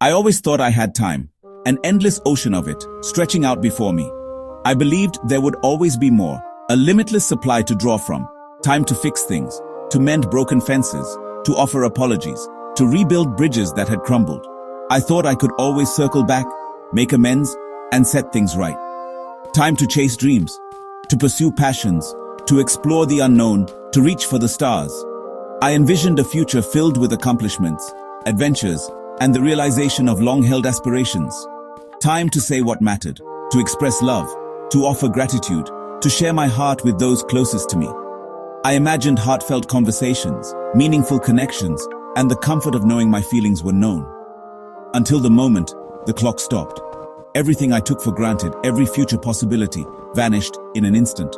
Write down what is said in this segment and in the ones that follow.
I always thought I had time, an endless ocean of it, stretching out before me. I believed there would always be more, a limitless supply to draw from, time to fix things, to mend broken fences, to offer apologies, to rebuild bridges that had crumbled. I thought I could always circle back, make amends, and set things right. Time to chase dreams, to pursue passions, to explore the unknown, to reach for the stars. I envisioned a future filled with accomplishments, adventures, and the realization of long-held aspirations. Time to say what mattered, to express love, to offer gratitude, to share my heart with those closest to me. I imagined heartfelt conversations, meaningful connections, and the comfort of knowing my feelings were known. Until the moment, the clock stopped. Everything I took for granted, every future possibility, vanished in an instant.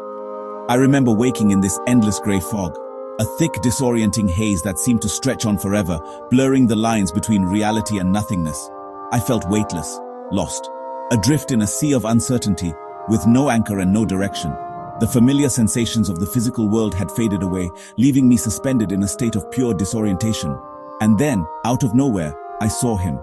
I remember waking in this endless grey fog, a thick, disorienting haze that seemed to stretch on forever, blurring the lines between reality and nothingness. I felt weightless, lost, adrift in a sea of uncertainty, with no anchor and no direction. The familiar sensations of the physical world had faded away, leaving me suspended in a state of pure disorientation. And then, out of nowhere, I saw him.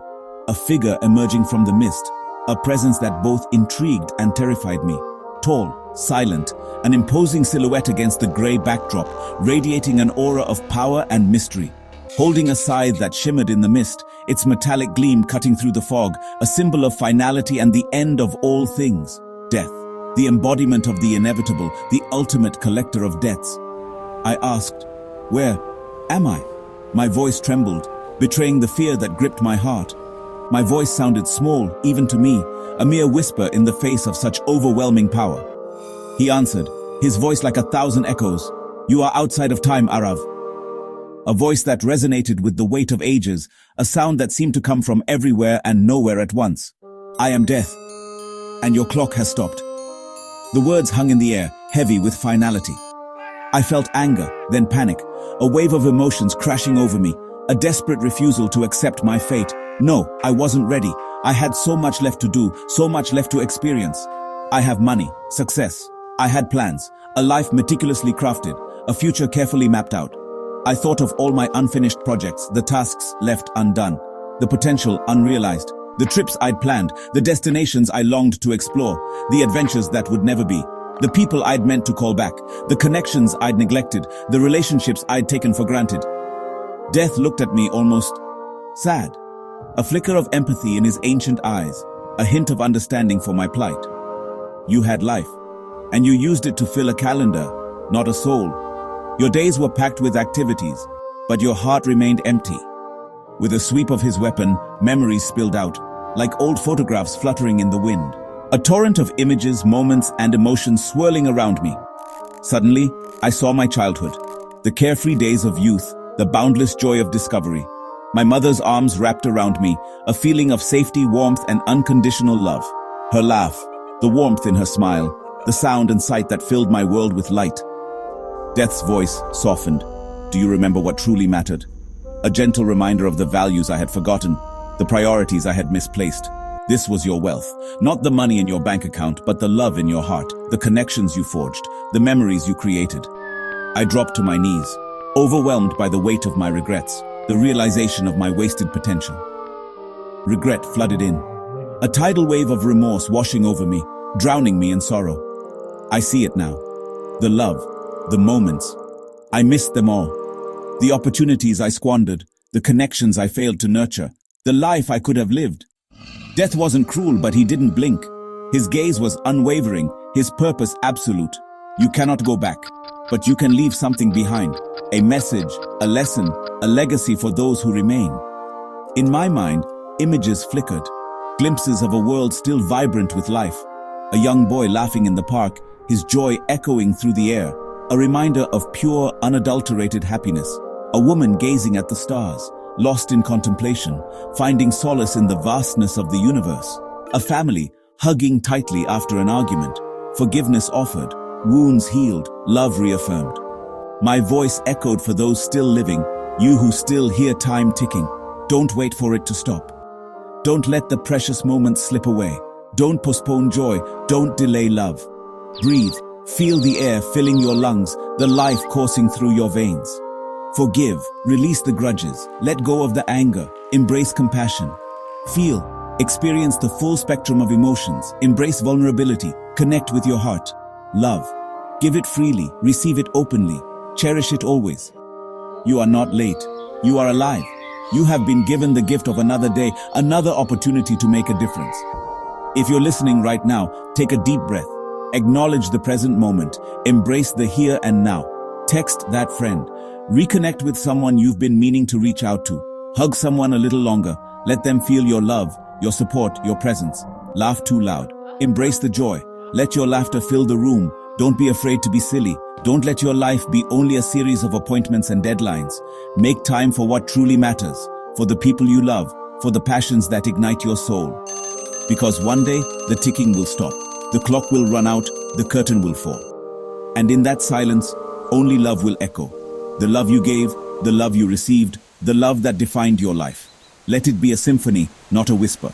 A figure emerging from the mist, a presence that both intrigued and terrified me. Tall, silent, an imposing silhouette against the grey backdrop, radiating an aura of power and mystery. Holding a scythe that shimmered in the mist, its metallic gleam cutting through the fog, a symbol of finality and the end of all things. Death, the embodiment of the inevitable, the ultimate collector of debts. I asked, "Where am I?" My voice trembled, betraying the fear that gripped my heart. My voice sounded small, even to me, a mere whisper in the face of such overwhelming power. He answered, his voice like 1,000 echoes, "You are outside of time, Arav." A voice that resonated with the weight of ages, a sound that seemed to come from everywhere and nowhere at once. "I am death, and your clock has stopped." The words hung in the air, heavy with finality. I felt anger, then panic, a wave of emotions crashing over me, a desperate refusal to accept my fate. No, I wasn't ready. I had so much left to do, so much left to experience. I have money, success. I had plans, a life meticulously crafted, a future carefully mapped out. I thought of all my unfinished projects, the tasks left undone, the potential unrealized, the trips I'd planned, the destinations I longed to explore, the adventures that would never be, the people I'd meant to call back, the connections I'd neglected, the relationships I'd taken for granted. Death looked at me almost sad, a flicker of empathy in his ancient eyes, a hint of understanding for my plight. "You had life, and you used it to fill a calendar, not a soul. Your days were packed with activities, but your heart remained empty." With a sweep of his weapon, memories spilled out, like old photographs fluttering in the wind. A torrent of images, moments, and emotions swirling around me. Suddenly, I saw my childhood, the carefree days of youth, the boundless joy of discovery. My mother's arms wrapped around me, a feeling of safety, warmth, and unconditional love. Her laugh, the warmth in her smile, the sound and sight that filled my world with light. Death's voice softened. "Do you remember what truly mattered?" A gentle reminder of the values I had forgotten, the priorities I had misplaced. This was your wealth, not the money in your bank account, but the love in your heart, the connections you forged, the memories you created. I dropped to my knees, overwhelmed by the weight of my regrets, the realization of my wasted potential. Regret flooded in, a tidal wave of remorse washing over me, drowning me in sorrow. I see it now. The love, the moments. I missed them all. The opportunities I squandered, the connections I failed to nurture, the life I could have lived. Death wasn't cruel, but he didn't blink. His gaze was unwavering, his purpose absolute. You cannot go back, but you can leave something behind. A message, a lesson, a legacy for those who remain. In my mind, images flickered, glimpses of a world still vibrant with life. A young boy laughing in the park, his joy echoing through the air. A reminder of pure, unadulterated happiness. A woman gazing at the stars, lost in contemplation, finding solace in the vastness of the universe. A family hugging tightly after an argument. Forgiveness offered, wounds healed, love reaffirmed. My voice echoed for those still living, you who still hear time ticking. Don't wait for it to stop. Don't let the precious moments slip away. Don't postpone joy. Don't delay love. Breathe. Feel the air filling your lungs, the life coursing through your veins. Forgive. Release the grudges. Let go of the anger. Embrace compassion. Feel, experience the full spectrum of emotions, embrace vulnerability, connect with your heart. Love. Give it freely, receive it openly, cherish it always. You are not late. You are alive. You have been given the gift of another day, another opportunity to make a difference. If you're listening right now, take a deep breath. Acknowledge the present moment. Embrace the here and now. Text that friend. Reconnect with someone you've been meaning to reach out to. Hug someone a little longer. Let them feel your love, your support, your presence. Laugh too loud. Embrace the joy. Let your laughter fill the room. Don't be afraid to be silly. Don't let your life be only a series of appointments and deadlines. Make time for what truly matters, for the people you love, for the passions that ignite your soul. Because one day, the ticking will stop. The clock will run out, the curtain will fall. And in that silence, only love will echo. The love you gave, the love you received, the love that defined your life. Let it be a symphony, not a whisper.